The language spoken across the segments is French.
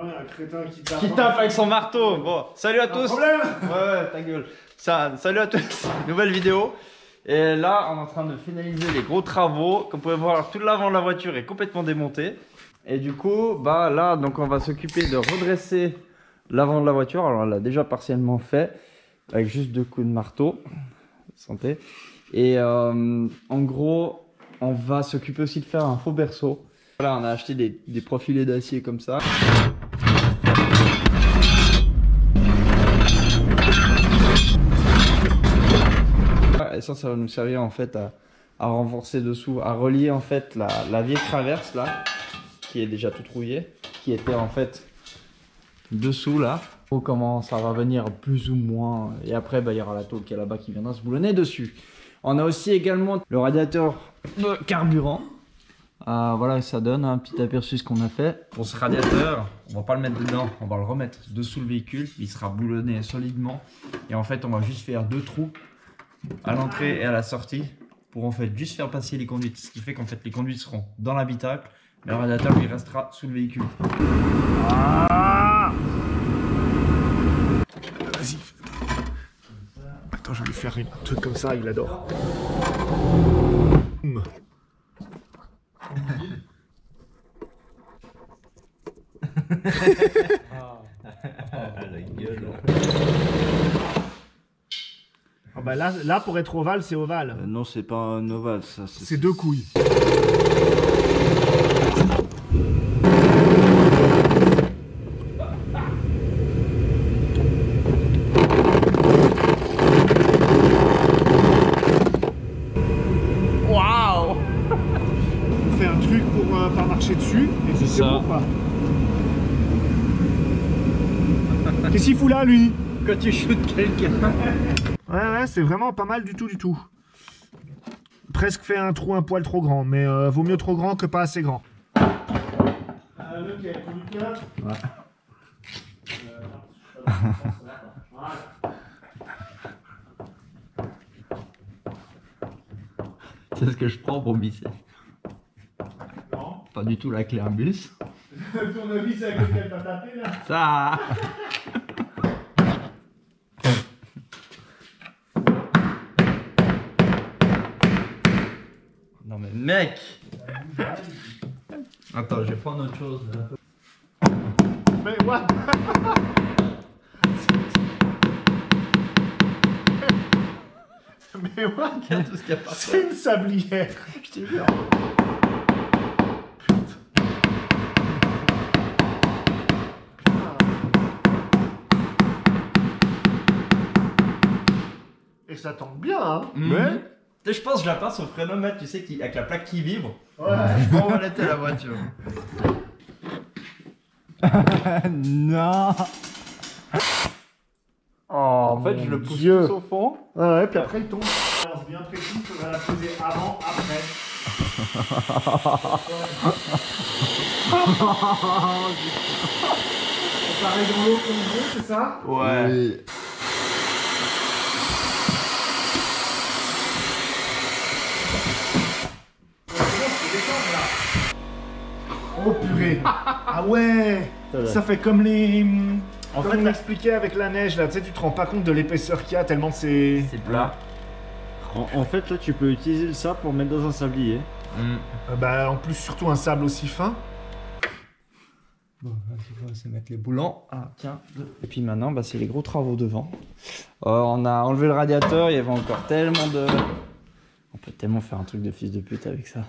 Ouais, un crétin qui tape. Qui tape avec son marteau. Bon, salut à tous. Problème. Ouais, ta gueule. Salut à tous. Nouvelle vidéo. Et là, on est en train de finaliser les gros travaux. Comme vous pouvez voir, tout l'avant de la voiture est complètement démonté. Et du coup, bah là, donc on va s'occuper de redresser l'avant de la voiture. Alors, on l'a déjà partiellement fait avec juste 2 coups de marteau. Santé. Et en gros, on va s'occuper aussi de faire un faux berceau. Voilà, on a acheté des profilés d'acier comme ça. Et ça va nous servir en fait à renforcer dessous, à relier en fait la vieille traverse là, qui est déjà toute rouillée, qui était en fait dessous là. Comment ça va venir plus ou moins. Et après, bah, il y aura la tôle qui est là-bas qui viendra se boulonner dessus. On a aussi également le radiateur de carburant. Voilà, ça donne un petit aperçu de ce qu'on a fait. Pour ce radiateur, on va pas le mettre dedans, on va le remettre dessous le véhicule. Il sera boulonné solidement. Et en fait, on va juste faire 2 trous à l'entrée et à la sortie pour en fait juste faire passer les conduites. Ce qui fait qu'en fait, les conduites seront dans l'habitacle, mais le radiateur lui restera sous le véhicule. Vas-y. Attends, je vais lui faire un truc comme ça, il adore. La gueule. Ah bah là, pour être ovale, c'est ovale. Non, c'est pas un ovale, ça. C'est 2 couilles. Waouh! On fait un truc pour pas marcher dessus, et c'est ça. bon ou pas? Qu'est-ce qu'il fout là, lui? Quand tu shootes quelqu'un. Ouais, c'est vraiment pas mal du tout. Presque fait un trou un poil trop grand, mais vaut mieux trop grand que pas assez grand. Le conducteur. Ouais. C'est ce que je prends pour bisser. Non. Pas du tout la clé un bus. Ton avis, c'est avec lequel t'as tapé là? Ça. Non mais mec. Attends, je vais prendre autre chose. Mais what? Mais what? Regarde tout ce qu'il y a par C'est une sablière. Je te jure. Et ça tombe bien, hein? Mais je pense que je la passe au frénomètre, tu sais, avec la plaque qui vibre. Ouais. Je vais envoler la voiture. Non. Oh, En fait, je le pousse Dieu. tous au fond. Ouais, puis après il tombe. C'est bien précis, il faudra la poser avant, après. On s'arrête dans l'eau comme on veut, c'est ça? Ouais. Oui. Oh purée. Ah ouais. Ça fait comme les... En fait, on l'expliquait avec la neige, là, tu sais, tu te rends pas compte de l'épaisseur qu'il y a tellement c'est... C'est plat. En fait, là, tu peux utiliser ça pour mettre dans un sablier. Bah, en plus, surtout un sable aussi fin. Bon, on va se mettre les boulons. Ah, tiens. Et puis maintenant, bah, c'est les gros travaux devant. On a enlevé le radiateur, il y avait encore tellement de... On peut tellement faire un truc de fils de pute avec ça.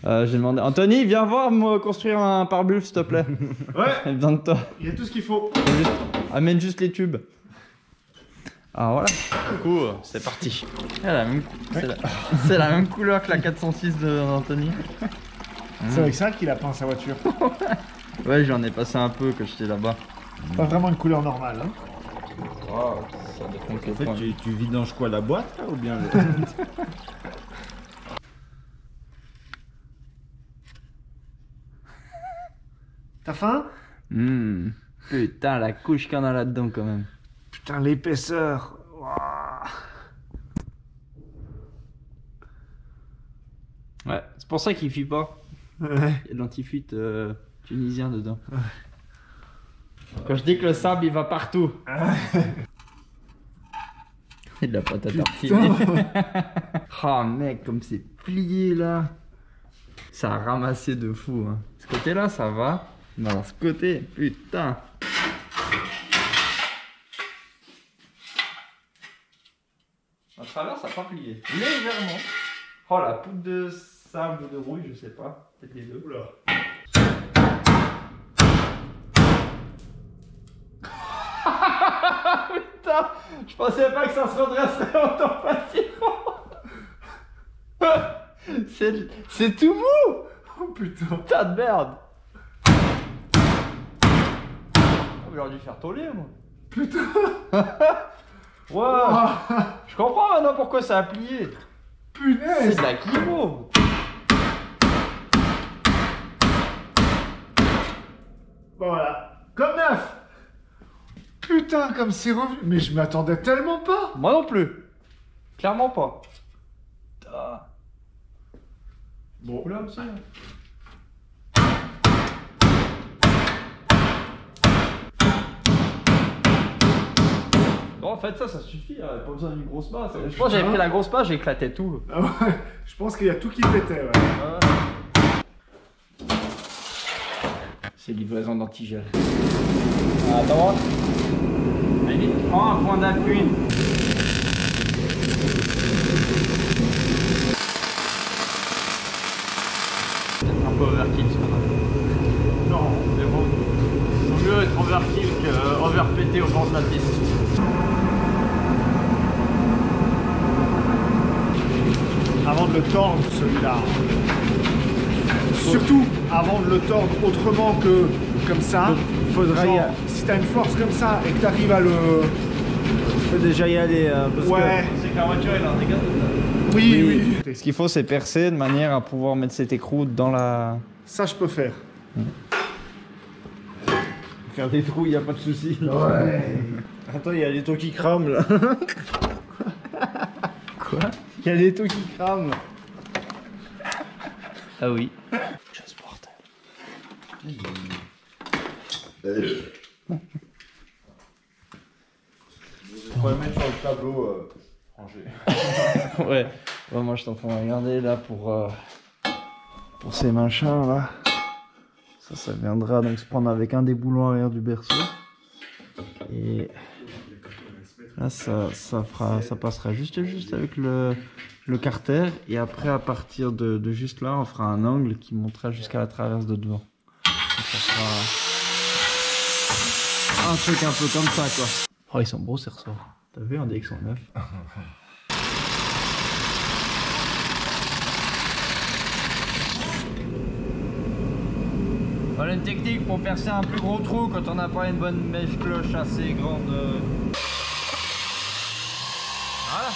J'ai demandé... Anthony, viens voir me construire un pare-bulle, s'il te plaît. Ouais. J'ai besoin de toi. Il y a tout ce qu'il faut. Amène juste les tubes. Alors voilà. Du coup, c'est parti. C'est la même couleur que la 406 d'Anthony. C'est avec ça qu'il a peint sa voiture. Ouais, j'en ai passé un peu quand j'étais là-bas. Pas vraiment une couleur normale, hein. Wow, ça dépend quel En fait, point. tu vidanges quoi, la boîte là, ou bien T'as faim? Putain, la couche qu'il y en a là-dedans quand même. Putain, l'épaisseur. Ouah. Ouais, c'est pour ça qu'il fuit pas. Ouais. Il y a de l'antifuite tunisien dedans. Quand je dis que le sable il va partout. Il a pas ta tartiner. Oh mec, comme c'est plié là. Ça a ramassé de fou. Hein. Ce côté là ça va. Mais alors ce côté, putain. À travers ça n'a pas plié. Légèrement. Oh la poudre de sable ou de rouille, je sais pas. Peut-être les deux. Oula. Putain, je pensais pas que ça se redresserait autant facilement. C'est tout mou. Oh putain. Tas de merde. J'aurais dû faire toller moi. Putain. Ouais. Je comprends maintenant pourquoi ça a plié. Punaise. C'est de la kimo. Bon voilà. Comme neuf. Putain, comme c'est revenu. Mais je m'attendais tellement pas. Moi non plus. Clairement pas. Putain. Bon. Là aussi. Hein. Bon, en fait, ça suffit. Hein. Pas besoin d'une grosse masse. Je pense que j'avais pris la grosse masse, j'ai éclaté tout. Ah ouais. Je pense qu'il y a tout qui pétait, ouais. C'est livraison d'antigel. Attends. Allez, prends un point d'appui. Un peu overkill ce qu'on a. Non. Mais bon, vaut mieux être overkill que overpété au bord de la piste. Avant de le tordre, celui-là. Surtout avant de le tordre autrement que comme ça. Faudra y Genre, si t'as une force comme ça et que t'arrives à le... faut déjà y aller. Parce Ouais. C'est que la voiture elle a un dégât. Oui, oui. Ce qu'il faut c'est percer de manière à pouvoir mettre cette écrou dans la... Ça, je peux faire. faire des trous, y a pas de souci. Ouais. Attends, il y a les taux qui crament là. Quoi? Il y a les taux qui crament. Ah oui. Just mortel. On va le mettre sur le tableau rangé. Ouais. Ouais, moi je suis en train de regarder là pour ces machins là. Ça viendra donc se prendre avec un des boulons arrière du berceau. Et là ça passera juste avec le carter. Et après à partir de juste là on fera un angle qui montera jusqu'à la traverse de devant. Donc, ça fera un truc un peu comme ça quoi. Oh ils sont beaux ces ressorts. T'as vu un DX109? Voilà une technique pour percer un plus gros trou quand on n'a pas une bonne mèche cloche assez grande. Voilà.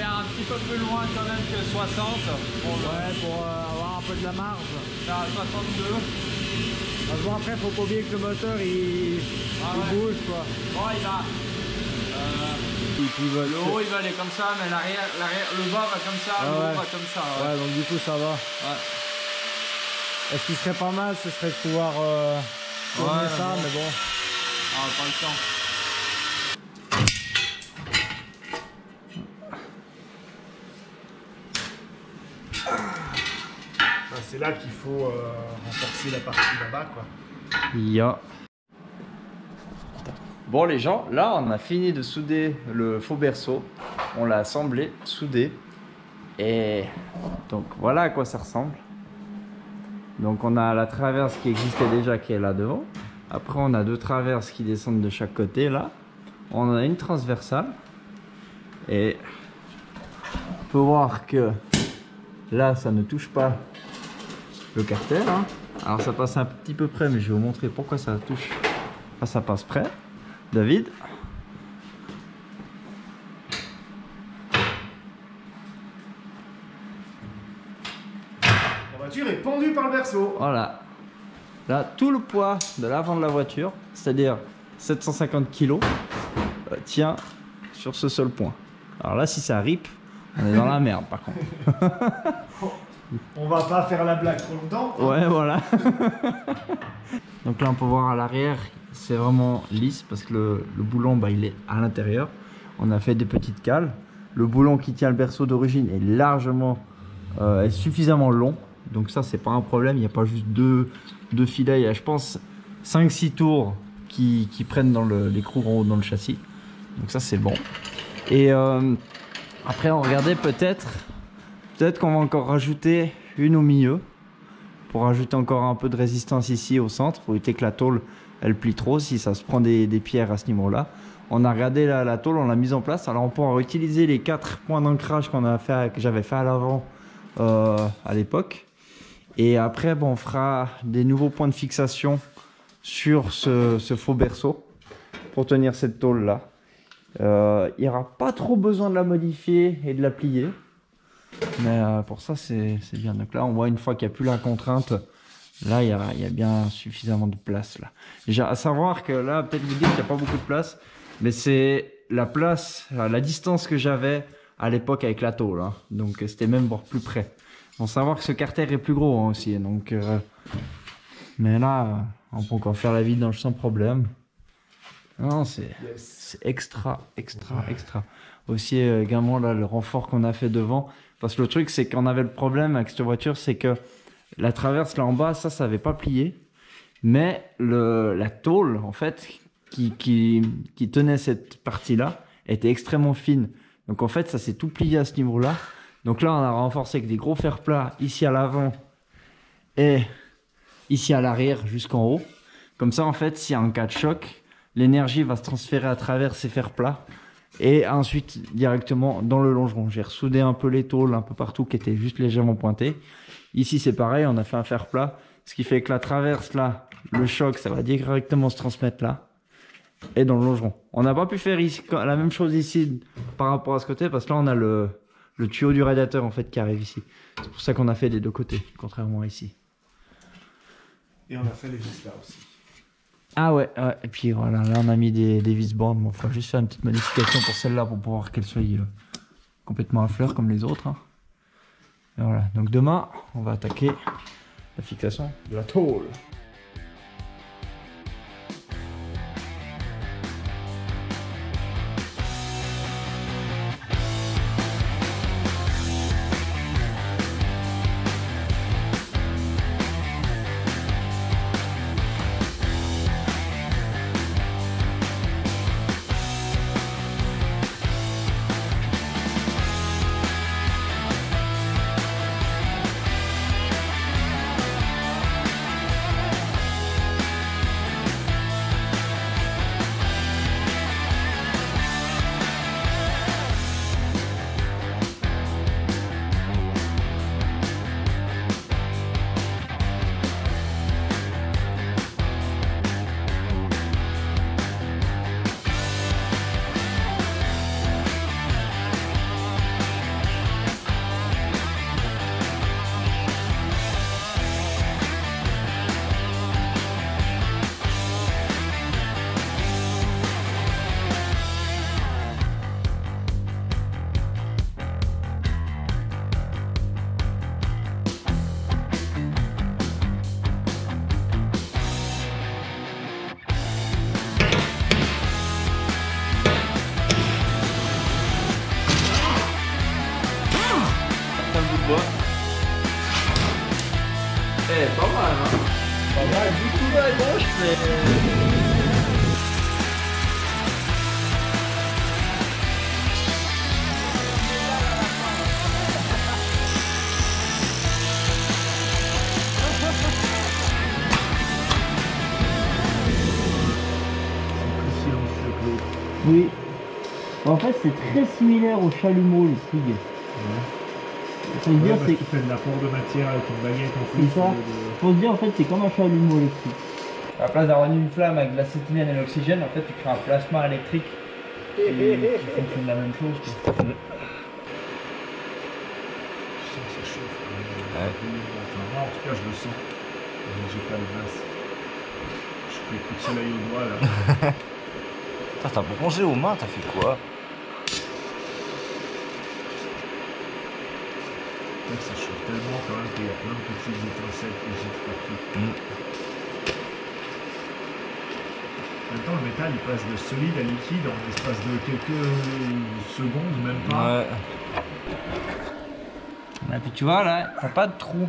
Un petit peu plus loin quand même que 60 pour avoir un peu de la marge. Faire à 62. Bon, après, faut pas oublier que le moteur il bouge quoi. Bon, il va. Le haut il va aller comme ça, mais l'arrière, le bas va comme ça, le haut va comme ça. Ouais, donc du coup ça va. Ouais. Est-ce qu'il serait pas mal, ce serait de pouvoir tourner ça, mais bon. Ah, pas le temps. C'est là qu'il faut renforcer la partie là-bas, quoi. Yeah. Bon les gens, là on a fini de souder le faux berceau. On l'a assemblé, soudé. Et donc voilà à quoi ça ressemble. Donc on a la traverse qui existait déjà qui est là devant. Après on a deux traverses qui descendent de chaque côté là. On a une transversale. Et on peut voir que là ça ne touche pas le carter. Hein. Alors ça passe un petit peu près, mais je vais vous montrer pourquoi ça touche. Ah, ça passe près. David. voiture est pendue par le berceau. Voilà. Là, tout le poids de l'avant de la voiture, c'est-à-dire 750 kg, tient sur ce seul point. Alors là, si ça rip, on est dans la merde par contre. On va pas faire la blague trop longtemps. Ouais, voilà. Donc là, on peut voir à l'arrière, c'est vraiment lisse parce que le boulon, bah, il est à l'intérieur. On a fait des petites cales. Le boulon qui tient le berceau d'origine est largement, est suffisamment long. Donc ça, c'est pas un problème. Il n'y a pas juste deux filets. Il y a, je pense, 5-6 tours qui prennent dans l'écrou en haut dans le châssis. Donc ça, c'est bon. Et après, on regardait peut-être qu'on va encore rajouter une au milieu pour rajouter encore un peu de résistance ici au centre pour éviter que la tôle elle plie trop si ça se prend des pierres à ce niveau-là. On a regardé la tôle, on l'a mise en place. Alors on pourra utiliser les 4 points d'ancrage que j'avais fait à l'avant à l'époque. Et après, bon, on fera des nouveaux points de fixation sur ce faux berceau pour tenir cette tôle là. Il n'y aura pas trop besoin de la modifier et de la plier. Mais pour ça, c'est bien. Donc là, on voit une fois qu'il n'y a plus la contrainte, là, il y a bien suffisamment de place. Là. Déjà, à savoir que là, peut-être vous dites qu'il n'y a pas beaucoup de place, mais c'est la place, la distance que j'avais à l'époque avec la tôle. Hein. Donc c'était même voire plus près. Bon, savoir que ce carter est plus gros hein, aussi. Donc, mais là, on peut encore faire la vidange sans problème. Non, c'est extra. Aussi également là, le renfort qu'on a fait devant. Parce que le truc, c'est qu'on avait le problème avec cette voiture, c'est que la traverse là en bas, ça n'avait pas plié. Mais la tôle, en fait, qui tenait cette partie-là, était extrêmement fine. Donc en fait, ça s'est tout plié à ce niveau-là. Donc là, on a renforcé avec des gros fers plats ici à l'avant et ici à l'arrière jusqu'en haut. Comme ça, en fait, s'il y a un cas de choc, l'énergie va se transférer à travers ces fers plats et ensuite directement dans le longeron. J'ai ressoudé un peu les tôles un peu partout qui étaient juste légèrement pointées. Ici, c'est pareil, on a fait un fer plat, ce qui fait que la traverse là, le choc, ça va directement se transmettre là et dans le longeron. On n'a pas pu faire ici, la même chose ici par rapport à ce côté parce que là, on a le tuyau du radiateur en fait qui arrive ici. C'est pour ça qu'on a fait des deux côtés, contrairement à ici. Et on a fait les vis là aussi. Ah ouais, et puis voilà, là on a mis des vis bandes. Bon, faut juste faire une petite modification pour celle-là pour pouvoir qu'elle soit complètement à fleur comme les autres. Hein. Et voilà, donc demain on va attaquer la fixation de la tôle. Eh, pas mal, hein. Pas mal, du tout à gauche, mais... Oui. En fait, c'est très similaire au chalumeau, le Stig. Faut se dire, c'est tu fais de l'apport de matière avec une baguette en plus. C'est ça. Faut se dire, en fait, c'est comme un chalumeau électrique. À la place d'avoir une flamme avec de l'acétylène et l'oxygène, en fait, tu crées un plasma électrique qui fonctionne la même chose. sens que ça chauffe. Ouais. Enfin, moi, en tout cas, je le sens. J'ai pas le glace. Je fais coup de soleil au doigt là. T'as bronzé aux mains, t'as fait quoi? Là, ça chauffe tellement quand même qu'il y a plein de petites étincelles qui giclent partout. En même temps, le métal il passe de solide à liquide en l'espace de quelques secondes, même pas. Ouais. Et puis tu vois là, t'as pas de trou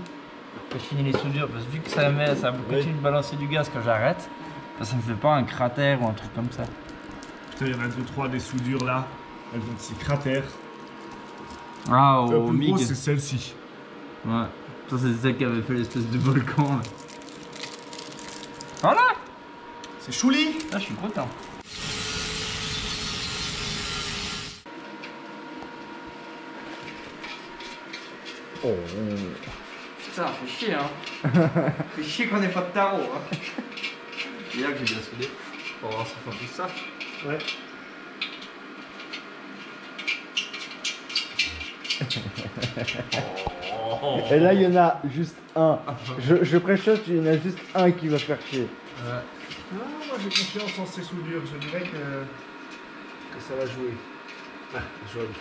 quand je finis les soudures parce que vu que ça continue de balancer du gaz quand j'arrête, ça me fait pas un cratère ou un truc comme ça. Putain, il y en a 2-3 des soudures là, elles ont de ces cratères. Ah, La au plus grosse, MIG. c'est celle-ci. Ouais. Ça c'est celle qui avait fait l'espèce de volcan là. Voilà. C'est chouli. Là je suis content. Oh. Putain, fait chier hein. Fait chier qu'on ait pas de tarot hein. C'est là que j'ai bien soudé. Pour voir si on fait tout ça. Ouais. Et là, il y en a juste un. Je préchote, il y en a juste un qui va faire chier. Ah, moi j'ai confiance en ces soudures, je dirais que ça va jouer. Ah, jouable.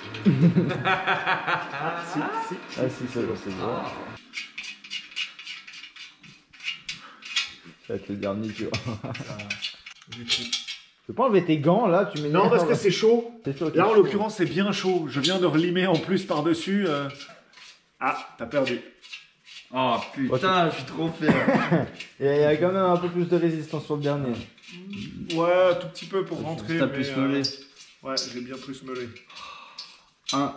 Si. Ah si, ça va, c'est bon. Ça va être le dernier, tu vois. Tu peux pas enlever tes gants là, tu mets. Non, parce que c'est chaud. C'est chaud, Là, en chaud. l'occurrence, c'est bien chaud. Je viens de relimer en plus par-dessus. Ah, t'as perdu. Oh putain, je suis trop fier. Et il y a quand même un peu plus de résistance sur le dernier. Ouais, un tout petit peu pour rentrer. T'as mais, plus meulé. ouais, j'ai bien plus meulé.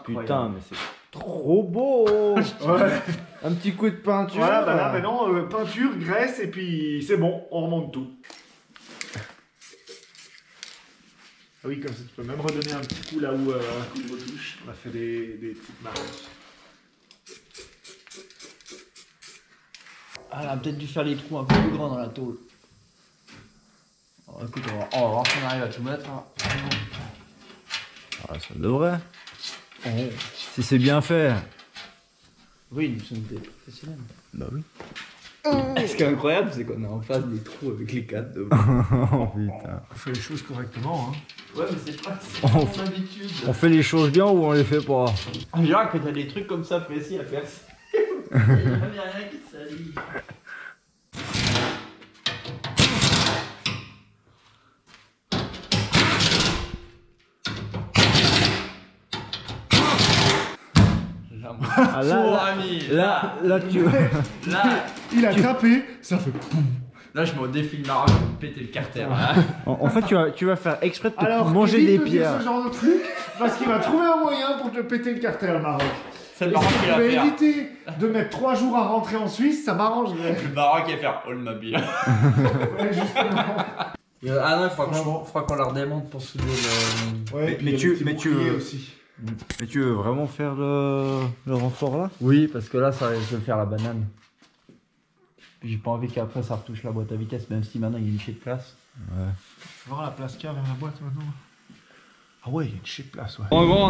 Putain, mais c'est trop beau. Ouais. Un petit coup de peinture. Voilà, bah là maintenant, peinture, graisse, et puis c'est bon, on remonte tout. Ah oui, comme ça tu peux même redonner un petit coup là où un coup de retouche. On a fait des petites marques. Ah, elle a peut-être dû faire les trous un peu plus grands dans la tôle. Oh, écoute, on va voir si on arrive à tout mettre. Hein. Ah, ça devrait. Si c'est bien fait. Oui, nous sommes des professionnels. Bah oui. Ce qui est incroyable, c'est qu'on est en face des trous avec les cadres de. Oh putain. On fait les choses correctement. Hein. Ouais, mais c'est pas On mon habitude. On fait les choses bien ou on les fait pas? En général, quand t'as des trucs comme ça précis à faire, il n'y a rien qui s'allie. Ah, là, tu Là, Il a tapé, ça fait. là, je me défile ma robe pour me péter le carter. Là. En fait, tu vas faire exprès de te Alors, manger évite des de dire pierres. ce genre de truc, parce qu'il va trouver un moyen pour te péter le carter, le Maroc. C'est Et le Maroc si qui tu va pouvais faire. éviter de mettre 3 jours à rentrer en Suisse, ça m'arrangerait. Le Maroc qui va faire all ma bière. Ouais, justement. Ah non, il Franchement. faudra qu'on leur démonte pour souder le. Ouais, Mais puis tu- il y a mais le petit tu- bouclier aussi. Mais tu veux vraiment faire le renfort là? Oui, parce que là, ça risque de faire la banane. J'ai pas envie qu'après ça retouche la boîte à vitesse, même si maintenant il y a une chier de place. Ouais. Tu vas voir la place qu'il y a vers la boîte maintenant. Ah ouais, il y a une chier de place, ouais. En gros,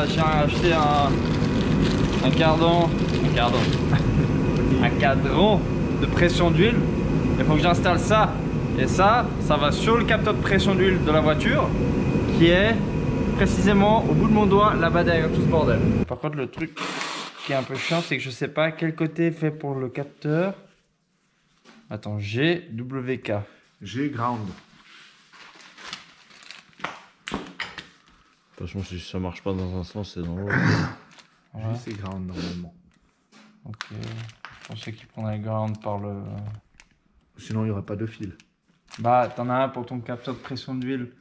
j'ai acheté un cadran de pression d'huile. Il faut que j'installe ça. Et ça va sur le capteur de pression d'huile de la voiture, qui est précisément au bout de mon doigt, là-bas derrière tout ce bordel. Par contre, le truc qui est un peu chiant, c'est que je sais pas quel côté est fait pour le capteur. Attends, GWK. J'ai ground. De toute façon, si ça marche pas dans un sens, c'est dans l'autre. Ouais. C'est ground normalement. Ok. Je pensais qu'il prendrait ground par le. Sinon, il n'y aura pas de fil. Bah, t'en as un pour ton capteur de pression d'huile,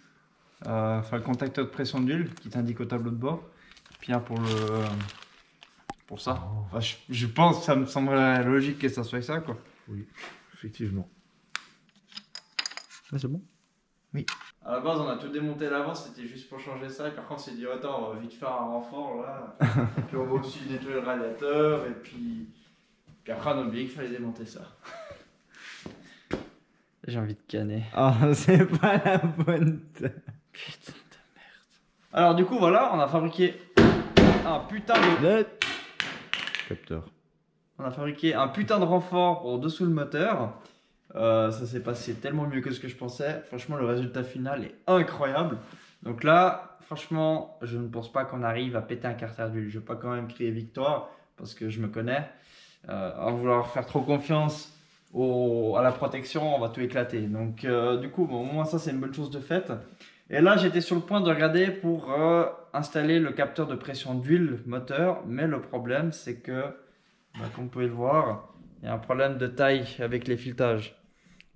enfin le contacteur de pression d'huile qui t'indique au tableau de bord, puis un pour le. Pour ça. Enfin, je pense, ça me semblerait logique que ça soit ça, quoi. Oui, effectivement. Ah, c'est bon? À la base, on a tout démonté à l'avance, c'était juste pour changer ça, et par contre, on s'est dit, attends, on va vite faire un renfort là, puis on va aussi nettoyer le radiateur, et puis après, on a oublié qu'il fallait démonter ça. J'ai envie de canner. Ah, c'est pas la bonne. Putain de merde. Alors du coup voilà, on a fabriqué un putain de... capteur. On a fabriqué un putain de renfort pour dessous le moteur. Ça s'est passé tellement mieux que ce que je pensais. Franchement, le résultat final est incroyable. Donc là, franchement, je ne pense pas qu'on arrive à péter un carter d'huile. Je ne vais pas quand même crier victoire parce que je me connais. À vouloir faire trop confiance à la protection, on va tout éclater. Donc du coup, bon, au moins ça, c'est une bonne chose de faite. Et là, j'étais sur le point de regarder pour installer le capteur de pression d'huile moteur. Mais le problème, c'est que, comme vous pouvez le voir, il y a un problème de taille avec les filetages.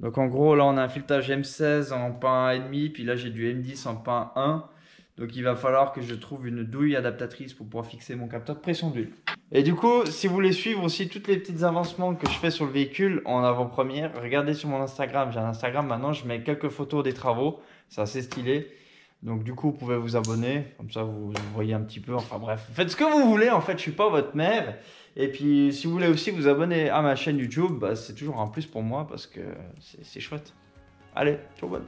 Donc en gros, là, on a un filetage M16 en pain 1,5, puis là, j'ai du M10 en pain 1. Donc il va falloir que je trouve une douille adaptatrice pour pouvoir fixer mon capteur de pression d'huile. Et du coup, si vous voulez suivre aussi toutes les petits avancements que je fais sur le véhicule en avant-première, regardez sur mon Instagram. J'ai un Instagram maintenant, je mets quelques photos des travaux. C'est assez stylé. Donc du coup, vous pouvez vous abonner. Comme ça, vous voyez un petit peu. Enfin bref, faites ce que vous voulez. En fait, je suis pas votre mère. Et puis, si vous voulez aussi vous abonner à ma chaîne YouTube, c'est toujours un plus pour moi parce que c'est chouette. Allez, ciao, bonne.